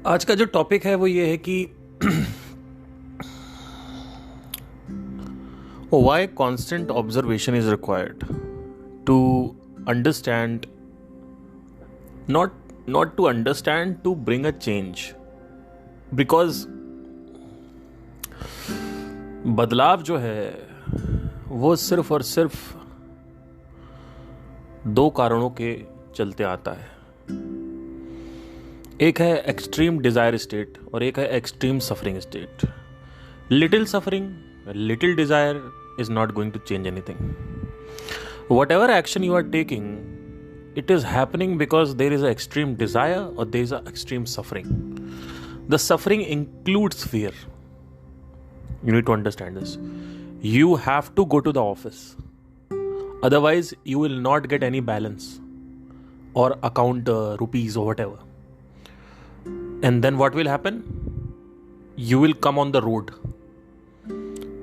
आज का जो टॉपिक है वो ये है कि why constant observation is required to understand, not to understand, to bring a change. Because बदलाव जो है वो सिर्फ और सिर्फ दो कारणों के चलते आता है। एक है एक्सट्रीम डिजायर स्टेट और एक है extreme suffering state. Little suffering, little desire is not going to change anything. Whatever action you are taking, it is happening because there is an extreme desire or there is an extreme suffering. The suffering includes fear. You need to understand this. You have to go to the office. Otherwise, you will not get any balance or account rupees or whatever. And then what will happen? You will come on the road.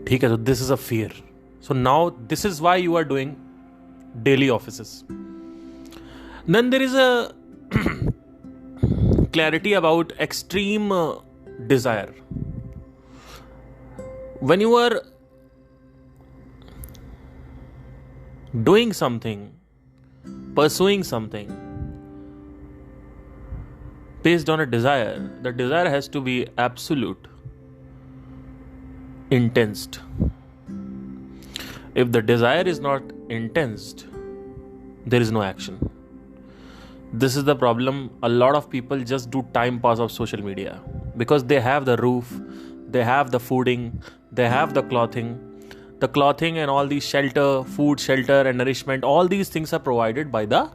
ठीक है, so this is a fear. So now this is why you are doing daily offices. Then there is a clarity about extreme desire. When you are doing something, pursuing something based on a desire, the desire has to be absolute, intensed. If the desire is not intensed, there is no action. This is the problem. A lot of people just do time pass of social media because they have the roof, they have the fooding, they have the clothing. The clothing and all these shelter, food, shelter and nourishment, all these things are provided by the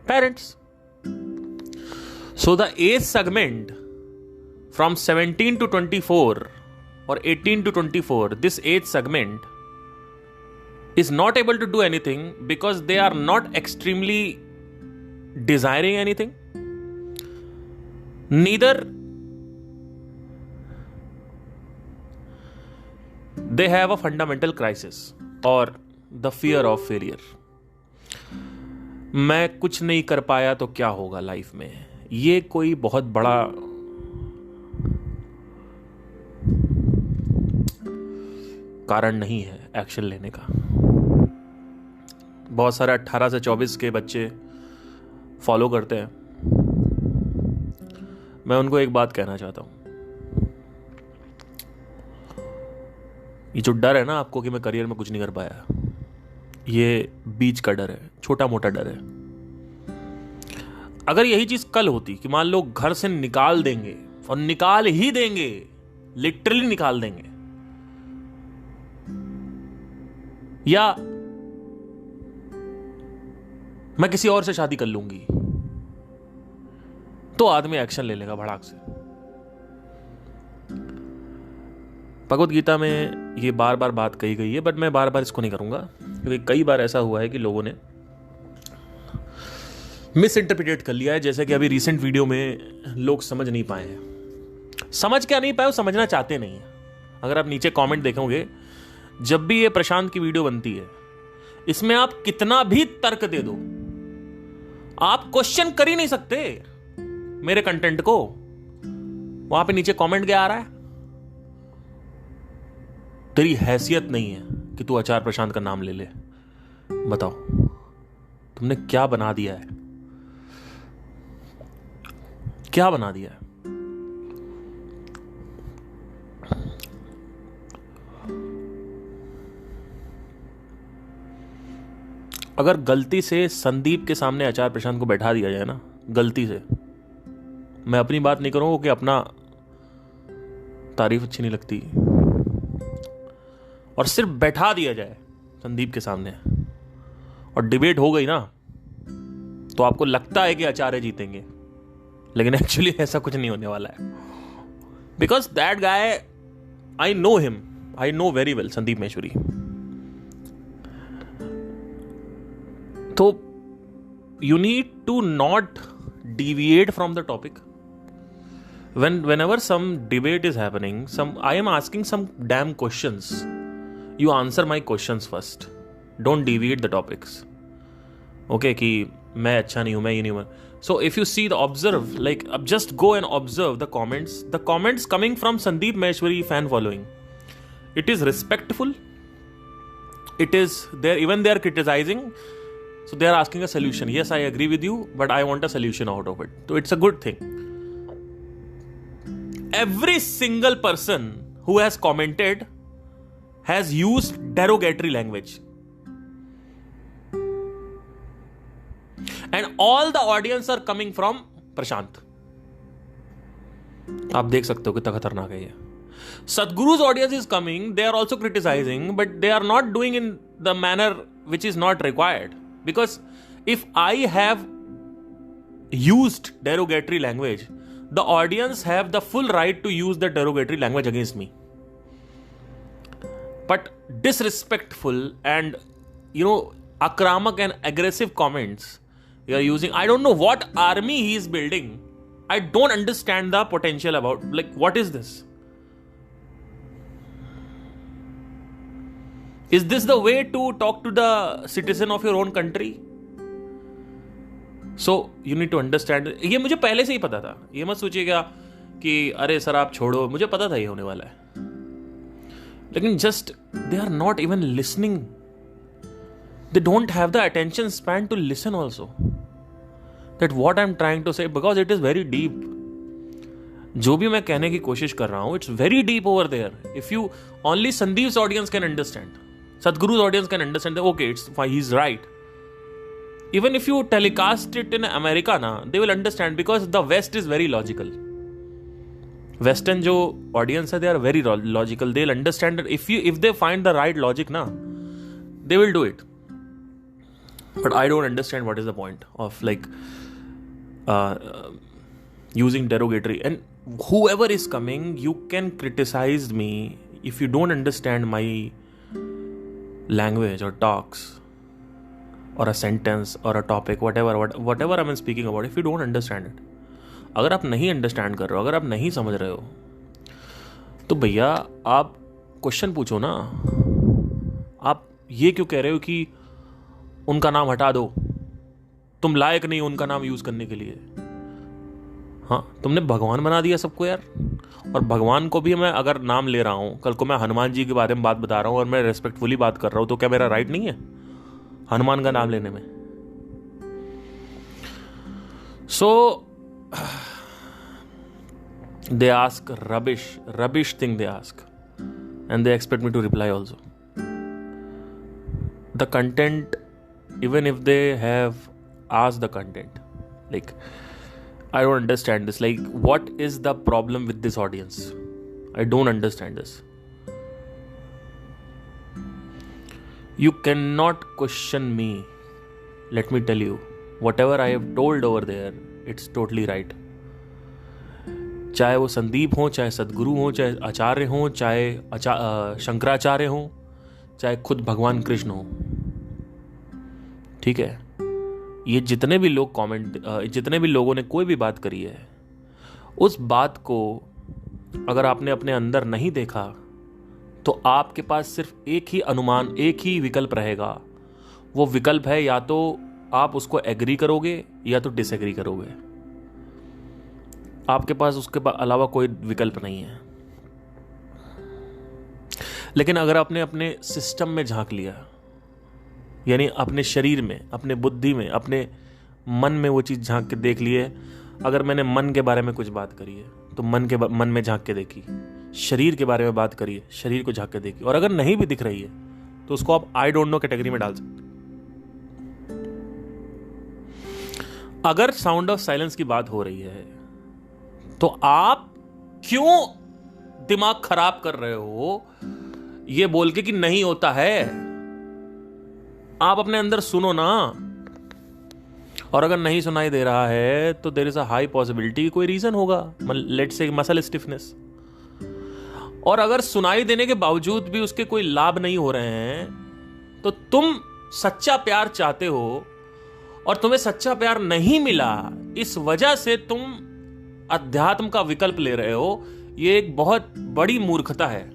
parents. So the age segment from 17 to 24 or 18 to 24, this age segment is not able to do anything because they are not extremely desiring anything. Neither they have a fundamental crisis or the fear of failure. मैं कुछ नहीं कर पाया तो क्या होगा life में, ये कोई बहुत बड़ा कारण नहीं है एक्शन लेने का। बहुत सारे 18 से 24 के बच्चे फॉलो करते हैं। मैं उनको एक बात कहना चाहता हूं, ये जो डर है ना आपको कि मैं करियर में कुछ नहीं कर पाया, ये बीच का डर है, छोटा मोटा डर है। अगर यही चीज कल होती कि मान लो घर से निकाल देंगे, और निकाल ही देंगे, लिटरली निकाल देंगे, या मैं किसी और से शादी कर लूंगी, तो आदमी एक्शन ले लेगा भड़ाक से। भगवत गीता में ये बार बार बात कही गई है, बट मैं बार बार इसको नहीं करूंगा क्योंकि कई बार ऐसा हुआ है कि लोगों ने मिस इंटरप्रिटेट कर लिया है। जैसे कि अभी रिसेंट वीडियो में लोग समझ नहीं पाए हैं। समझ क्या नहीं पाए, वो समझना चाहते नहीं है। अगर आप नीचे कमेंट देखोगे, जब भी ये प्रशांत की वीडियो बनती है, इसमें आप कितना भी तर्क दे दो, आप क्वेश्चन कर ही नहीं सकते मेरे कंटेंट को। वहां पे नीचे कमेंट क्या आ रहा है? तेरी हैसियत नहीं है कि तू आचार्य प्रशांत का नाम ले ले। बताओ तुमने क्या बना दिया है, क्या बना दिया है? अगर गलती से संदीप के सामने आचार्य प्रशांत को बैठा दिया जाए ना, गलती से, मैं अपनी बात नहीं करूंगा कि अपना तारीफ अच्छी नहीं लगती, और सिर्फ बैठा दिया जाए संदीप के सामने और डिबेट हो गई ना, तो आपको लगता है कि आचार्य जीतेंगे, लेकिन एक्चुअली ऐसा कुछ नहीं होने वाला है। Because that guy, I know him, I know very well Sandeep Maheshwari. तो you need to not deviate from the topic. Whenever some debate is happening, I am asking some damn questions. You answer my questions first. Don't deviate the topics. Okay, कि मैं अच्छा नहीं हूं, मैं ये नहीं हूं, So if you see the observe, like just go and observe the comments coming from Sandeep Maheshwari fan following. It is respectful. It is there, even they are criticizing. So they are asking a solution. Yes, I agree with you, but I want a solution out of it. So it's a good thing. Every single person who has commented has used derogatory language. And all the audience are coming from प्रशांत. आप देख सकते हो कितना खतरनाक है ये. Sadhguru's audience is coming, they are also criticizing, but they are not doing in the manner which is not required. Because if I have used derogatory language, the audience have the full right to use the derogatory language against me. But disrespectful and, akramak and aggressive comments you are using. I don't know what army he is building. I don't understand the potential about, what is this? Is this the way to talk to the citizen of your own country? So you need to understand. ये मुझे पहले से ही पता था. ये मत सोचिएगा कि अरे सर आप छोड़ो, मुझे पता था ये होने वाला है. लेकिन just they are not even listening. They don't have the attention span to listen also. That what I'm trying to say, because it is very deep. जो भी मैं कहने की कोशिश कर रहा हूं, it's very deep over there. If you only Sandeep's audience can understand, Sadhguru's audience can understand that okay, it's fine, he's right. Even if you telecast it in America, they will understand because the West is very logical. Western जो audience है, they are very logical. They'll understand that if they find the right logic, they will do it. But I don't understand what is the point of using derogatory. And whoever is coming, you can criticize me if you don't understand my language or talks or a sentence or a topic, whatever I'm speaking about. If you don't understand it, अगर आप नहीं understand कर रहे हो, अगर आप नहीं समझ रहे हो, तो भैया आप क्वेश्चन पूछो ना. आप ये क्यों कह रहे हो कि उनका नाम हटा दो, तुम लायक नहीं उनका नाम यूज करने के लिए? हाँ, तुमने भगवान बना दिया सबको यार. और भगवान को भी मैं अगर नाम ले रहा हूं, कल को मैं हनुमान जी के बारे में बात बता रहा हूं और मैं रेस्पेक्टफुली बात कर रहा हूं, तो क्या मेरा राइट नहीं है हनुमान का नाम लेने में? सो they ask rubbish thing they ask, and they expect me to reply also. The content, even if they have asked the content, I don't understand this. What is the problem with this audience? I don't understand this. You cannot question me. Let me tell you, whatever I have told over there, it's totally right. चाहे वो संदीप हो, चाहे सदगुरु हो, चाहे आचार्य हो, चाहे शंकराचार्य हो, चाहे खुद भगवान कृष्ण हो, ठीक है? ये जितने भी लोग जितने भी लोगों ने कोई भी बात करी है, उस बात को अगर आपने अपने अंदर नहीं देखा, तो आपके पास सिर्फ एक ही अनुमान, एक ही विकल्प रहेगा. वो विकल्प है या तो आप उसको एग्री करोगे या तो डिसएग्री करोगे. आपके पास उसके अलावा कोई विकल्प नहीं है. लेकिन अगर आपने अपने सिस्टम में झांक लिया, यानी अपने शरीर में, अपने बुद्धि में, अपने मन में वो चीज़ झांक के देख लिए. अगर मैंने मन के बारे में कुछ बात करी है तो मन में झांक के देखी. शरीर के बारे में बात करी है, शरीर को झांक के देखी. और अगर नहीं भी दिख रही है तो उसको आप आई डोंट नो कैटेगरी में डाल सकते. अगर साउंड ऑफ साइलेंस की बात हो रही है तो आप क्यों दिमाग खराब कर रहे हो ये बोल के कि नहीं होता है? आप अपने अंदर सुनो ना. और अगर नहीं सुनाई दे रहा है तो there is a high possibility कोई रीजन होगा. Let's say muscle stiffness. और अगर सुनाई देने के बावजूद भी उसके कोई लाभ नहीं हो रहे हैं तो तुम सच्चा प्यार चाहते हो और तुम्हें सच्चा प्यार नहीं मिला, इस वजह से तुम अध्यात्म का विकल्प ले रहे हो. ये एक बहुत बड़ी मूर्खता है.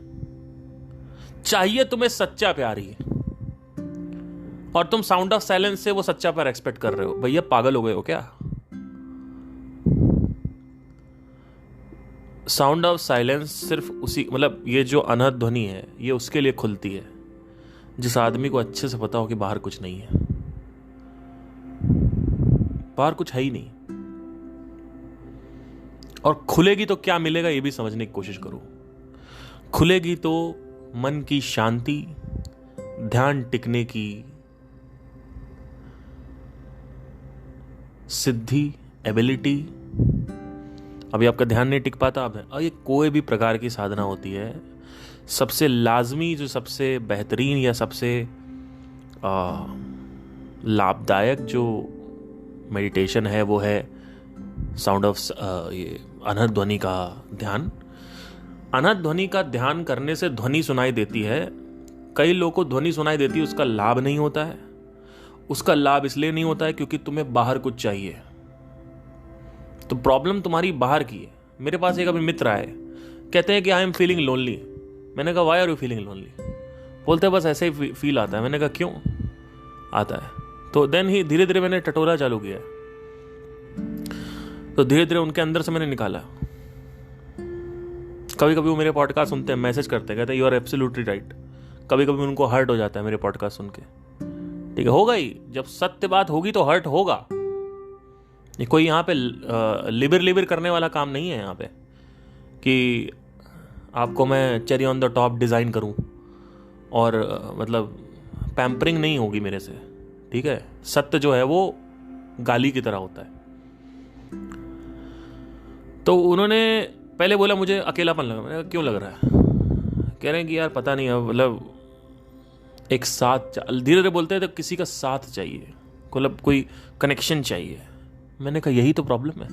चाहिए तुम्हें सच्चा प्यार ही, और तुम साउंड ऑफ साइलेंस से वो सच्चा प्यार एक्सपेक्ट कर रहे हो. भैया पागल हो गए हो क्या? साउंड ऑफ साइलेंस सिर्फ उसी, मतलब ये जो अनहद ध्वनि है ये उसके लिए खुलती है जिस आदमी को अच्छे से पता हो कि बाहर कुछ नहीं है, बाहर कुछ है ही नहीं। और खुलेगी तो क्या मिलेगा ये भी समझने की कोशिश करो। खुलेगी तो मन की शांति, ध्यान टिकने की सिद्धि, एबिलिटी। अभी आपका ध्यान नहीं टिक पाता आप, और ये कोई भी प्रकार की साधना होती है, सबसे लाजमी, जो सबसे बेहतरीन या सबसे लाभदायक जो मेडिटेशन है वो है साउंड ऑफ ये अनहद ध्वनि का ध्यान। अनहद ध्वनि का ध्यान करने से ध्वनि सुनाई देती है। कई लोगों को ध्वनि सुनाई देती है, उसका लाभ नहीं होता है। उसका लाभ इसलिए नहीं होता है क्योंकि तुम्हें बाहर कुछ चाहिए। तो प्रॉब्लम तुम्हारी बाहर की है। मेरे पास एक अभी मित्र आए, कहते हैं कि आई एम फीलिंग लोनली। मैंने कहा why are you feeling lonely? बोलते हैं बस ऐसे ही फील आता है। मैंने कहा क्यों आता है? तो देन ही धीरे धीरे मैंने टटोरा चालू किया, तो धीरे धीरे उनके अंदर से मैंने निकाला। कभी कभी वो मेरे पॉडकास्ट सुनते हैं, मैसेज करते हैं, कहते हैं यू आर एब्सोल्युटली राइट। कभी कभी उनको हर्ट हो जाता है मेरे पॉडकास्ट सुन के। ठीक है, होगा ही, जब सत्य बात होगी तो हर्ट होगा। ये कोई यहाँ पे लिबिर लिबिर करने वाला काम नहीं है यहाँ पे कि आपको मैं cherry on the top design करूँ और मतलब पैम्परिंग नहीं होगी मेरे से। ठीक है, सत्य जो है वो गाली की तरह होता है। तो उन्होंने पहले बोला मुझे अकेलापन लगा। मैंने कहा क्यों लग रहा है? कह रहे हैं कि यार पता नहीं, मतलब एक साथ, धीरे धीरे बोलते हैं तो किसी का साथ चाहिए, मतलब कोई कनेक्शन चाहिए। मैंने कहा यही तो प्रॉब्लम है।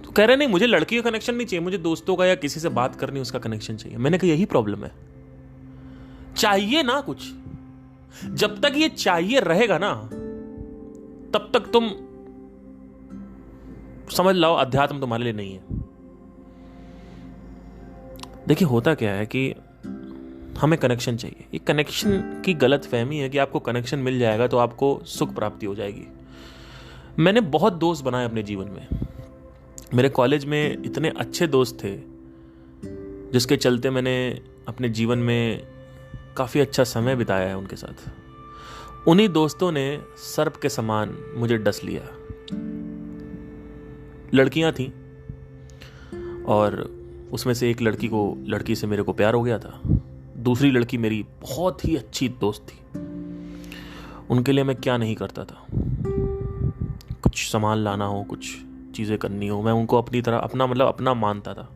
तो कह रहे नहीं मुझे लड़की का कनेक्शन नहीं चाहिए, मुझे दोस्तों का या किसी से बात करनी उसका कनेक्शन चाहिए। मैंने कहा यही प्रॉब्लम है। चाहिए ना कुछ, जब तक ये चाहिए रहेगा ना तब तक तुम समझ लो अध्यात्म तुम्हारे लिए नहीं है। देखिए होता क्या है कि हमें कनेक्शन चाहिए। ये कनेक्शन की गलत फहमी है कि आपको कनेक्शन मिल जाएगा तो आपको सुख प्राप्ति हो जाएगी। मैंने बहुत दोस्त बनाए अपने जीवन में। मेरे कॉलेज में इतने अच्छे दोस्त थे जिसके चलते मैंने अपने जीवन में काफ़ी अच्छा समय बिताया है उनके साथ। उन्हीं दोस्तों ने सर्प के समान मुझे डस लिया। लड़कियां थीं और उसमें से एक लड़की से मेरे को प्यार हो गया था। दूसरी लड़की मेरी बहुत ही अच्छी दोस्त थी। उनके लिए मैं क्या नहीं करता था। कुछ सामान लाना हो, कुछ चीज़ें करनी हो, मैं उनको अपनी तरह अपना मानता था।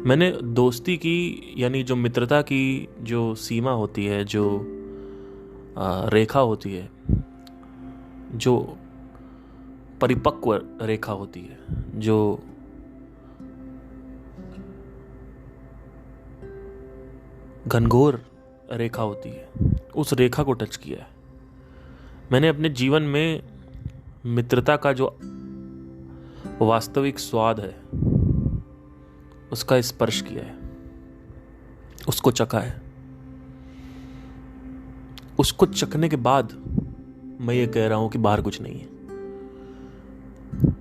मैंने दोस्ती की, यानी जो मित्रता की जो सीमा होती है, जो रेखा होती है, जो परिपक्व रेखा होती है, जो घनघोर रेखा होती है, उस रेखा को टच किया है मैंने अपने जीवन में। मित्रता का जो वास्तविक स्वाद है उसका स्पर्श किया है, उसको चखा है। उसको चखने के बाद मैं ये कह रहा हूं कि बाहर कुछ नहीं है।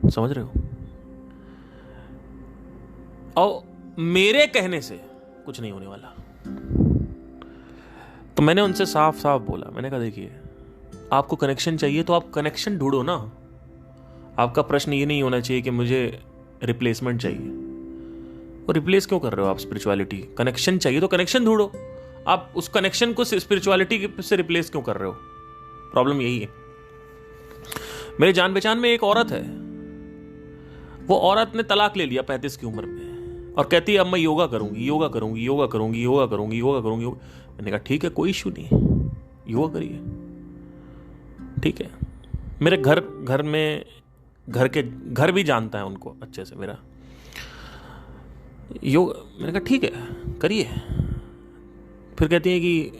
समझ रहे हो? और मेरे कहने से कुछ नहीं होने वाला। तो मैंने उनसे साफ साफ बोला, मैंने कहा देखिए आपको कनेक्शन चाहिए तो आप कनेक्शन ढूंढो ना। आपका प्रश्न ये नहीं होना चाहिए कि मुझे रिप्लेसमेंट चाहिए। वो रिप्लेस क्यों कर रहे हो आप स्पिरिचुअलिटी? कनेक्शन चाहिए तो कनेक्शन ढूंढो। आप उस कनेक्शन को स्पिरिचुअलिटी से रिप्लेस क्यों कर रहे हो? प्रॉब्लम यही है। मेरे जान पहचान में एक औरत है, वो औरत ने तलाक ले लिया 35 की उम्र में और कहती है अब मैं योगा करूंगी, योगा करूंगी, योगा करूंगी, योगा करूंगी, योगा करूंगी। मैंने कहा ठीक है, कोई इशू नहीं, योगा करिए, ठीक है। मेरे घर भी जानता है उनको अच्छे से मेरा योग। मैंने कहा ठीक है करिए। फिर कहती है कि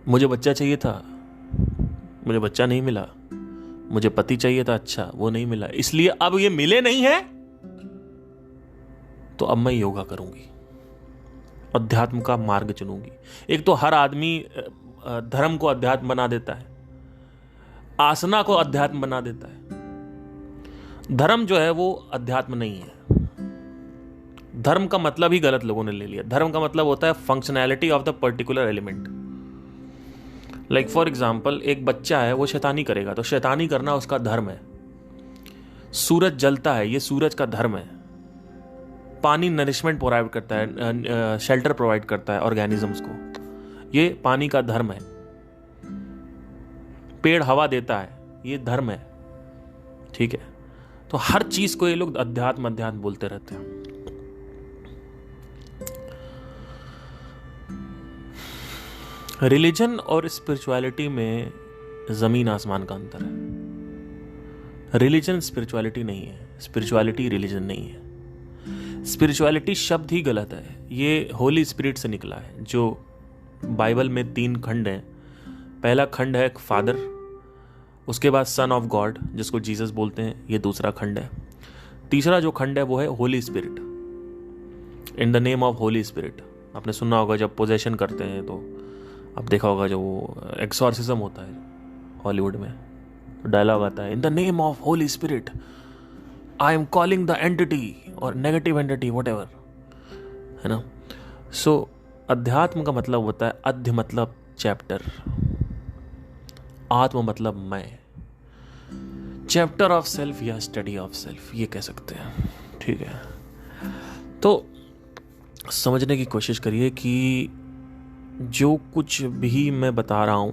मुझे बच्चा चाहिए था, मुझे बच्चा नहीं मिला, मुझे पति चाहिए था, अच्छा वो नहीं मिला, इसलिए अब ये मिले नहीं है तो अब मैं योगा करूंगी, अध्यात्म का मार्ग चुनूंगी। एक तो हर आदमी धर्म को अध्यात्म बना देता है, आसना को अध्यात्म बना देता है, धर्म जो है वो अध्यात्म नहीं है। धर्म का मतलब ही गलत लोगों ने ले लिया। धर्म का मतलब होता है functionality of the particular element. Like for example, एक बच्चा है, वो शैतानी करेगा तो शैतानी करना उसका धर्म है। सूरज जलता है, ये सूरज का धर्म है। पानी नरिशमेंट प्रोवाइड करता है, शेल्टर प्रोवाइड करता है ऑर्गेनिजम्स को, ये पानी का धर्म है। पेड़ हवा देता है, ये धर्म है। ठीक है, तो हर चीज को ये लोग अध्यात्म अध्यात्म बोलते रहते हैं। रिलीजन और स्पिरिचुअलिटी में जमीन आसमान का अंतर है। रिलीजन स्पिरिचुअलिटी नहीं है, स्पिरिचुअलिटी रिलीजन नहीं है। स्पिरिचुअलिटी शब्द ही गलत है, ये होली स्पिरिट से निकला है। जो बाइबल में 3 खंड हैं, पहला खंड है फादर, उसके बाद सन ऑफ गॉड जिसको जीसस बोलते हैं, ये दूसरा खंड है। तीसरा जो खंड है वो है Holi spirit, in the name of Holi spirit. आपने सुना होगा जब पोजेशन करते हैं तो आप देखा होगा जो एक्सॉर्सिज्म होता है हॉलीवुड में, तो डायलॉग आता है, in the name of Holi spirit I am calling the entity और नेगेटिव एंटिटी वट एवर, है ना। सो अध्यात्म का मतलब होता है, अध्य मतलब चैप्टर, आत्म मतलब मैं, चैप्टर ऑफ सेल्फ या स्टडी ऑफ सेल्फ, ये कह सकते हैं। ठीक है, तो समझने की कोशिश करिए कि जो कुछ भी मैं बता रहा हूं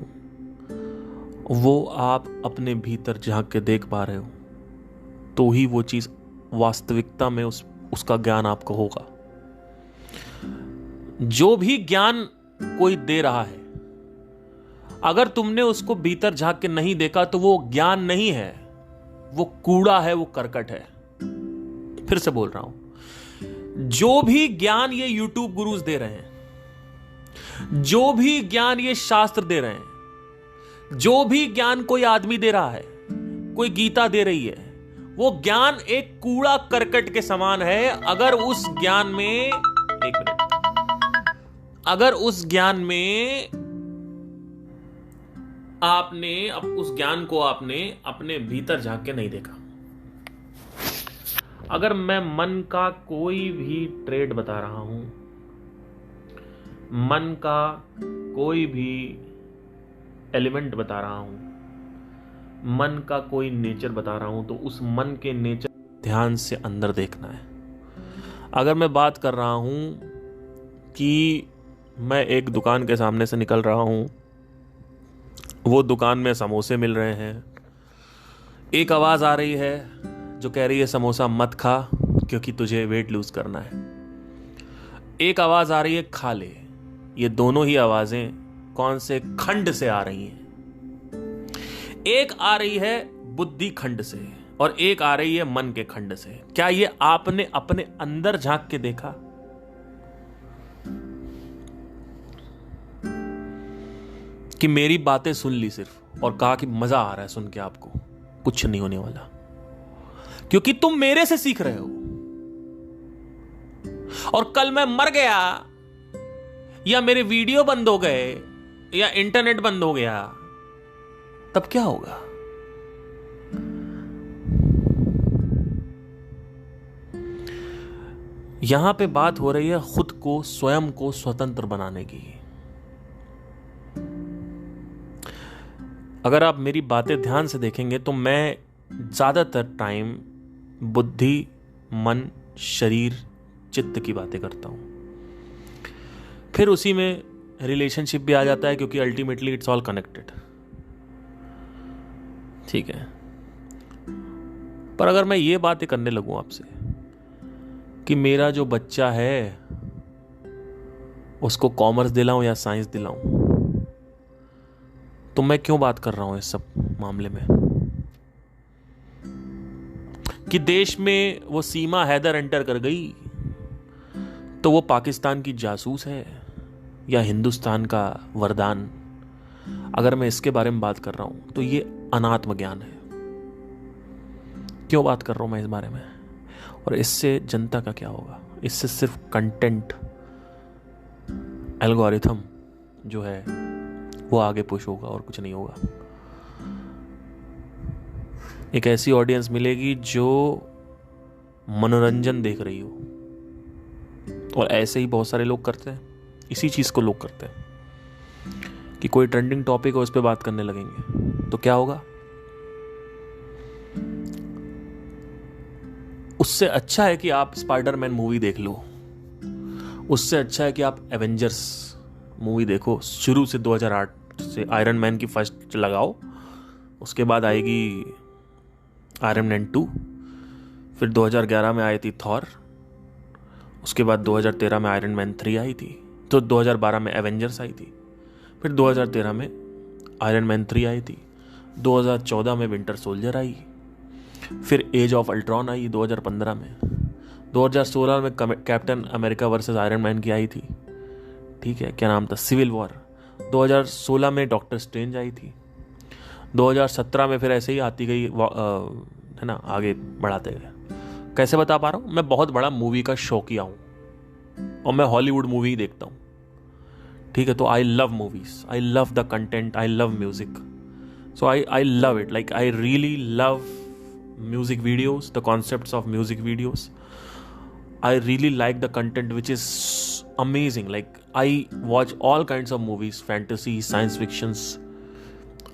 वो आप अपने भीतर झांक के देख पा रहे हो, तो ही वो चीज वास्तविकता में उसका ज्ञान आपको होगा। जो भी ज्ञान कोई दे रहा है, अगर तुमने उसको भीतर झांक के नहीं देखा तो वो ज्ञान नहीं है, वो कूड़ा है, वो करकट है। फिर से बोल रहा हूं, जो भी ज्ञान ये यूट्यूब गुरुज दे रहे हैं, जो भी ज्ञान ये शास्त्र दे रहे हैं, जो भी ज्ञान कोई आदमी दे रहा है, कोई गीता दे रही है, वो ज्ञान एक कूड़ा करकट के समान है। अगर उस ज्ञान में, एक मिनट, अगर उस ज्ञान में आपने उस ज्ञान को आपने अपने भीतर झांक के नहीं देखा, अगर मैं मन का कोई भी ट्रेड बता रहा हूं, मन का कोई भी एलिमेंट बता रहा हूं, मन का कोई नेचर बता रहा हूं, तो उस मन के नेचर ध्यान से अंदर देखना है। अगर मैं बात कर रहा हूं कि मैं एक दुकान के सामने से निकल रहा हूं, वो दुकान में समोसे मिल रहे हैं, एक आवाज आ रही है जो कह रही है समोसा मत खा क्योंकि तुझे वेट लूज करना है, एक आवाज आ रही है खा ले। ये दोनों ही आवाजें कौन से खंड से आ रही हैं? एक आ रही है बुद्धि खंड से और एक आ रही है मन के खंड से। क्या ये आपने अपने अंदर झांक के देखा? कि मेरी बातें सुन ली सिर्फ और कहा कि मजा आ रहा है सुन के, आपको कुछ नहीं होने वाला, क्योंकि तुम मेरे से सीख रहे हो। और कल मैं मर गया या मेरे वीडियो बंद हो गए या इंटरनेट बंद हो गया, तब क्या होगा? यहां पे बात हो रही है खुद को, स्वयं को स्वतंत्र बनाने की। अगर आप मेरी बातें ध्यान से देखेंगे तो मैं ज्यादातर टाइम बुद्धि, मन, शरीर, चित्त की बातें करता हूं। फिर उसी में रिलेशनशिप भी आ जाता है, क्योंकि अल्टीमेटली इट्स ऑल कनेक्टेड। ठीक है, पर अगर मैं ये बातें करने लगूं आपसे कि मेरा जो बच्चा है उसको कॉमर्स दिलाऊं या साइंस दिलाऊं, तो मैं क्यों बात कर रहा हूं इस सब मामले में? कि देश में वो सीमा हैदर एंटर कर गई तो वो पाकिस्तान की जासूस है या हिंदुस्तान का वरदान? अगर मैं इसके बारे में बात कर रहा हूं तो ये अनात्म ज्ञान है। क्यों बात कर रहा हूं मैं इस बारे में? और इससे जनता का क्या होगा? इससे सिर्फ कंटेंट एल्गोरिथम जो है वो आगे पुश होगा और कुछ नहीं होगा। एक ऐसी ऑडियंस मिलेगी जो मनोरंजन देख रही हो, और ऐसे ही बहुत सारे लोग करते हैं, इसी चीज को लोग करते हैं कि कोई ट्रेंडिंग टॉपिक हो उस पर बात करने लगेंगे, तो क्या होगा? उससे अच्छा है कि आप स्पाइडरमैन मूवी देख लो, उससे अच्छा है कि आप एवेंजर्स मूवी देखो शुरू से 2008 से। आयरन मैन की फर्स्ट लगाओ, उसके बाद आएगी आयरन मैन 2, फिर 2011 में आई थी थॉर, उसके बाद 2013 में आयरन मैन 3 आई थी, तो 2012 में एवेंजर्स आई थी, फिर 2013 में आयरन मैन 3 आई थी, 2014 में विंटर सोल्जर आई, फिर एज ऑफ अल्ट्रॉन आई 2015 में, 2016 में captain America versus iron man की आई थी, ठीक है, क्या नाम था, सिविल वॉर। 2016 में डॉक्टर स्ट्रेंज आई थी, 2017 में फिर ऐसे ही आती गई, है ना, आगे बढ़ाते गए। कैसे बता पा रहा हूँ? मैं बहुत बड़ा मूवी का शौकिया हूँ और मैं हॉलीवुड मूवी ही देखता हूँ, ठीक है। तो I love movies, I love the content, I love music, so I love it, like I really love music videos, the concepts of music videos. I really like the content which is amazing. Like I watch all kinds of movies, fantasy, science fictions.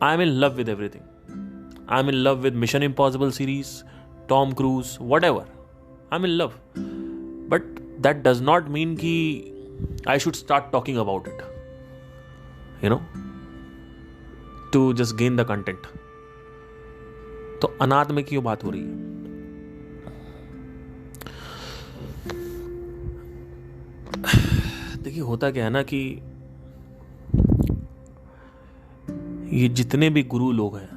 I'm in love with everything. I'm in love with Mission Impossible series, Tom Cruise, whatever. I'm in love. But that does not mean कि I should start talking about it, you know, to just gain the content. तो अनाथ में क्यों बात हो रही है? देखिए, होता क्या है ना कि ये जितने भी गुरु लोग हैं,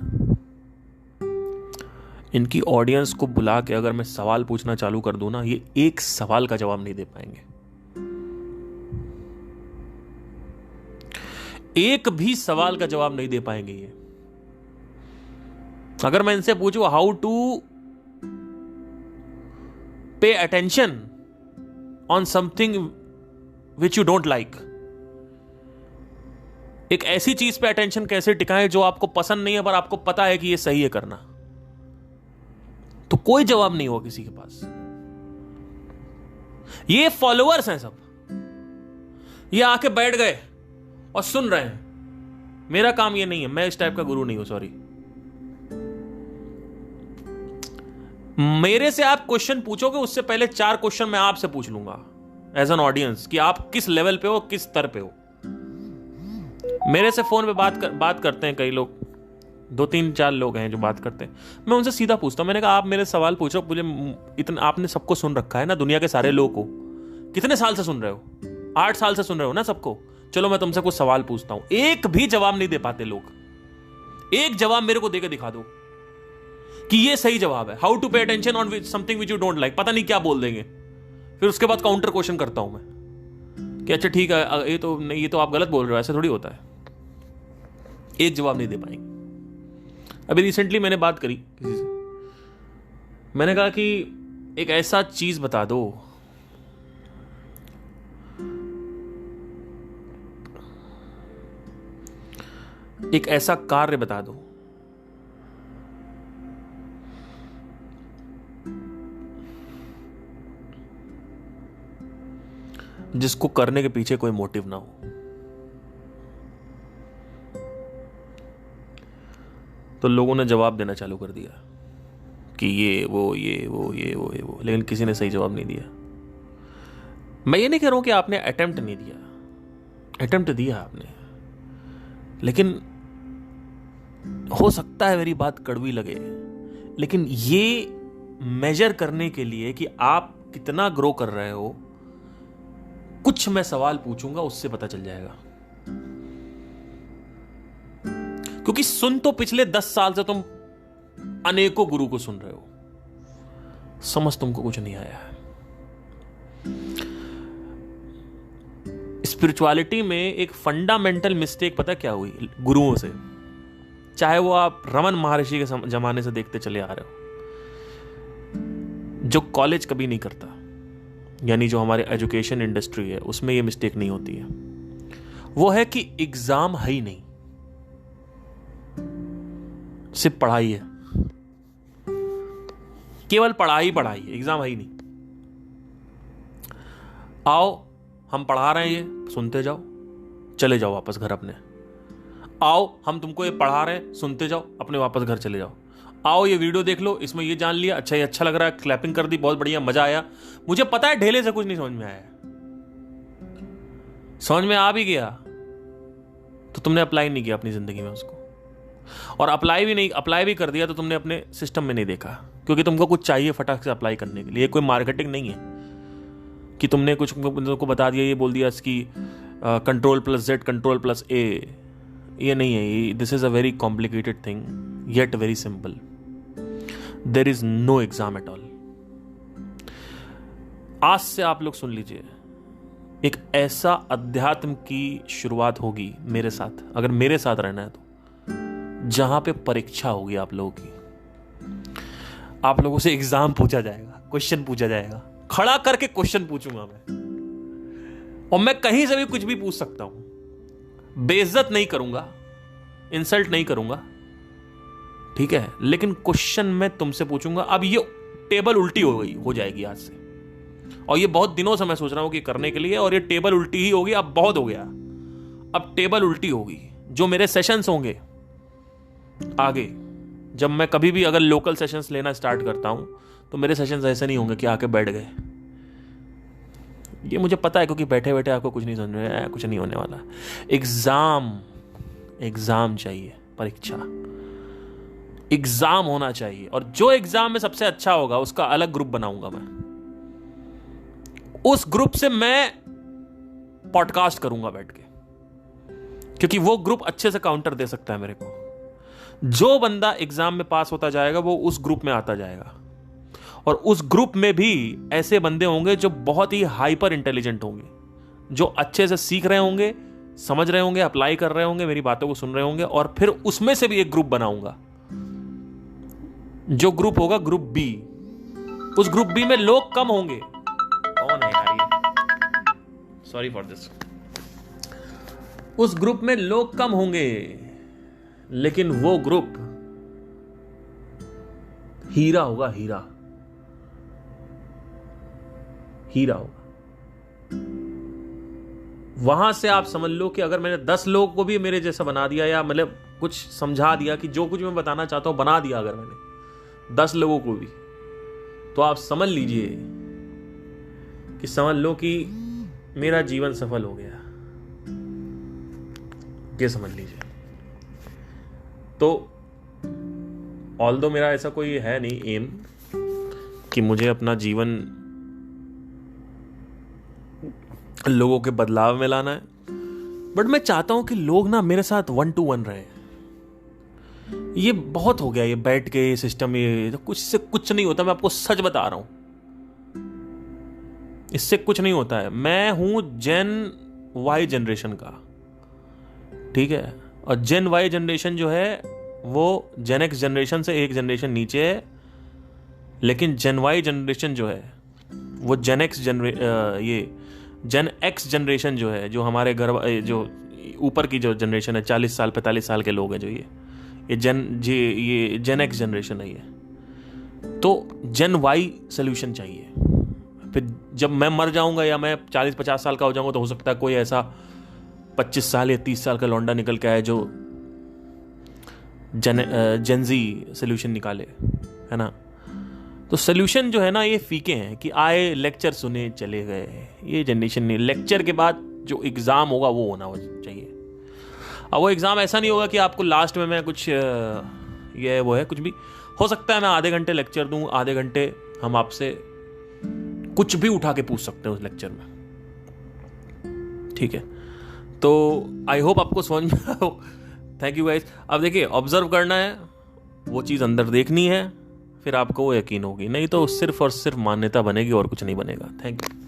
इनकी ऑडियंस को बुला के अगर मैं सवाल पूछना चालू कर दूं ना, ये एक सवाल का जवाब नहीं दे पाएंगे, एक भी सवाल का जवाब नहीं दे पाएंगे ये। अगर मैं इनसे पूछूं how to pay attention on something which you don't like, एक ऐसी चीज पे अटेंशन कैसे टिकाएं जो आपको पसंद नहीं है पर आपको पता है कि ये सही है करना, तो कोई जवाब नहीं होगा किसी के पास। ये फॉलोअर्स हैं सब, ये आके बैठ गए और सुन रहे हैं। मेरा काम ये नहीं है, मैं इस टाइप का गुरु नहीं हूं, सॉरी। मेरे से आप क्वेश्चन पूछोगे, उससे पहले 4 क्वेश्चन मैं आपसे पूछ लूंगा एज एन ऑडियंस कि आप किस लेवल पे हो, किस स्तर पे हो। मेरे से फोन पे बात करते हैं कई लोग, 2-3-4 लोग हैं जो बात करते हैं। मैं उनसे सीधा पूछता हूं, मैंने कहा आप मेरे सवाल पूछो, मुझे इतना आपने सबको सुन रखा है ना, दुनिया के सारे लोग को कितने साल से सुन रहे हो? 8 साल से सुन रहे हो ना सबको। चलो मैं तुमसे कुछ सवाल पूछता हूं, एक भी जवाब नहीं दे पाते लोग। एक जवाब मेरे को देके दिखा दो कि ये सही जवाब है। How to pay attention on something which you don't like, पता नहीं क्या बोल देंगे। फिर उसके बाद काउंटर क्वेश्चन करता हूं मैं कि अच्छा ठीक है, ये तो नहीं, ये तो आप गलत बोल रहे हो, ऐसे थोड़ी होता है। एक जवाब नहीं दे पाएंगे। अभी रिसेंटली मैंने बात करी किसी से, मैंने कहा कि एक ऐसा चीज बता दो एक ऐसा कार्य बता दो जिसको करने के पीछे कोई मोटिव ना हो। तो लोगों ने जवाब देना चालू कर दिया कि ये वो ये वो ये वो ये वो, लेकिन किसी ने सही जवाब नहीं दिया। मैं ये नहीं कह रहा हूं कि आपने अटेम्प्ट नहीं दिया, अटेम्प्ट दिया आपने, लेकिन हो सकता है मेरी बात कड़वी लगे, लेकिन ये मेजर करने के लिए कि आप कितना ग्रो कर रहे हो, कुछ मैं सवाल पूछूंगा, उससे पता चल जाएगा। क्योंकि सुन तो पिछले 10 साल से तुम अनेकों गुरु को सुन रहे हो, समझ तुमको कुछ नहीं आया है। स्पिरिचुअलिटी में एक फंडामेंटल मिस्टेक पता क्या हुई गुरुओं से, चाहे वो आप रमन महर्षि के जमाने से देखते चले आ रहे हो, जो कॉलेज कभी नहीं करता, यानी जो हमारे एजुकेशन इंडस्ट्री है उसमें ये मिस्टेक नहीं होती है, वो है कि एग्जाम है ही नहीं, सिर्फ पढ़ाई है। केवल पढ़ाई पढ़ाई, एग्जाम है ही नहीं। आओ हम पढ़ा रहे हैं, ये सुनते जाओ, चले जाओ वापस घर अपने। आओ हम तुमको ये पढ़ा रहे हैं, सुनते जाओ, अपने वापस घर चले जाओ। आओ ये वीडियो देख लो, इसमें ये जान लिया, अच्छा ये अच्छा लग रहा है, क्लैपिंग कर दी, बहुत बढ़िया, मजा आया। मुझे पता है ढेले से कुछ नहीं समझ में आया, समझ में आ भी गया तो तुमने अप्लाई नहीं किया अपनी जिंदगी में उसको, और अप्लाई भी कर दिया तो तुमने अपने सिस्टम में नहीं देखा, क्योंकि तुमको कुछ चाहिए फटाक से अप्लाई करने के लिए। कोई मार्केटिंग नहीं है कि तुमने कुछ को बता दिया, ये बोल दिया इसकी Ctrl+Z Ctrl+A, ये नहीं है। This is a very complicated thing yet very simple. There is no exam at all. आज से आप लोग सुन लीजिए, एक ऐसा अध्यात्म की शुरुआत होगी मेरे साथ, अगर मेरे साथ रहना है तो, जहां पे परीक्षा होगी आप लोगों की। आप लोगों से एग्जाम पूछा जाएगा, क्वेश्चन पूछा जाएगा, खड़ा करके क्वेश्चन पूछूंगा मैं, और मैं कहीं से भी कुछ भी पूछ सकता हूं। बेइज्जत नहीं करूंगा, इंसल्ट नहीं करूंगा, ठीक है, लेकिन क्वेश्चन मैं तुमसे पूछूंगा। अब ये टेबल उल्टी हो जाएगी आज से, और ये बहुत दिनों से मैं सोच रहा हूं कि करने के लिए, और ये टेबल उल्टी ही होगी। अब बहुत हो गया, अब टेबल उल्टी होगी। जो मेरे सेशंस होंगे आगे, जब मैं कभी भी अगर लोकल सेशंस लेना स्टार्ट करता हूं, तो मेरे सेशंस ऐसे नहीं होंगे कि आके बैठ गए। ये मुझे पता है, क्योंकि बैठे बैठे आपको कुछ नहीं समझ में आया, कुछ नहीं होने वाला। एग्जाम चाहिए, परीक्षा, एग्जाम होना चाहिए, और जो एग्जाम में सबसे अच्छा होगा उसका अलग ग्रुप बनाऊंगा मैं। उस ग्रुप से मैं पॉडकास्ट करूंगा बैठ के, क्योंकि वो ग्रुप अच्छे से काउंटर दे सकता है मेरे को। जो बंदा एग्जाम में पास होता जाएगा वो उस ग्रुप में आता जाएगा, और उस ग्रुप में भी ऐसे बंदे होंगे जो बहुत ही हाइपर इंटेलिजेंट होंगे, जो अच्छे से सीख रहे होंगे, समझ रहे होंगे, अप्लाई कर रहे होंगे, मेरी बातों को सुन रहे होंगे, और फिर उसमें से भी एक ग्रुप बनाऊंगा, जो ग्रुप होगा ग्रुप बी। उस ग्रुप बी में लोग कम होंगे। कौन है यार ये? Sorry for this. उस ग्रुप में लोग कम होंगे, लेकिन वो ग्रुप हीरा होगा, हीरा होगा। वहां से आप समझ लो कि अगर मैंने 10 लोगों को भी मेरे जैसा बना दिया, या मतलब कुछ समझा दिया कि जो कुछ मैं बताना चाहता हूं बना दिया, अगर मैंने 10 लोगों को भी, तो आप समझ लीजिए कि समझ लो कि मेरा जीवन सफल हो गया, ये समझ लीजिए। तो ऑल्दो मेरा ऐसा कोई है नहीं एम कि मुझे अपना जीवन लोगों के बदलाव में लाना है, बट मैं चाहता हूं कि लोग ना मेरे साथ 1 to 1 रहे। ये बहुत हो गया, ये बैठ के ये सिस्टम, ये कुछ से कुछ नहीं होता। मैं आपको सच बता रहा हूं, इससे कुछ नहीं होता है। मैं हूं जेन वाई जनरेशन का, ठीक है, और जेन वाई जनरेशन जो है वो जेन एक्स जनरेशन से एक जनरेशन नीचे है, लेकिन जेन वाई जनरेशन जो है वो जेन एक्स जनरेशन जो है, जो हमारे घर, जो ऊपर की जो जनरेशन है, 40 साल 45 साल के लोग हैं, जो ये जेन एक्स जनरेशन है ये। तो जेन वाई सोल्यूशन चाहिए। फिर जब मैं मर जाऊंगा या मैं 40-50 साल का हो जाऊंगा, तो हो सकता है कोई ऐसा 25 साल या 30 साल का लौंडा निकल के आए जो जेनजी सोल्यूशन निकाले, है ना। तो सोल्यूशन जो है ना, ये फीके हैं कि आए, लेक्चर सुने, चले गए। ये जनरेशन नहीं। लेक्चर के बाद जो एग्जाम होगा वो होना चाहिए। अब वो एग्जाम ऐसा नहीं होगा कि आपको लास्ट में मैं कुछ ये वो है, कुछ भी हो सकता है। मैं आधे घंटे लेक्चर दूं, आधे घंटे हम आपसे कुछ भी उठा के पूछ सकते हैं उस लेक्चर में, ठीक है। तो आई होप आपको समझ में आया हो। Thank you guys. अब देखिए, ऑब्जर्व करना है, वो चीज़ अंदर देखनी है, फिर आपको वो यकीन होगी, नहीं तो सिर्फ और सिर्फ मान्यता बनेगी और कुछ नहीं बनेगा। Thank you.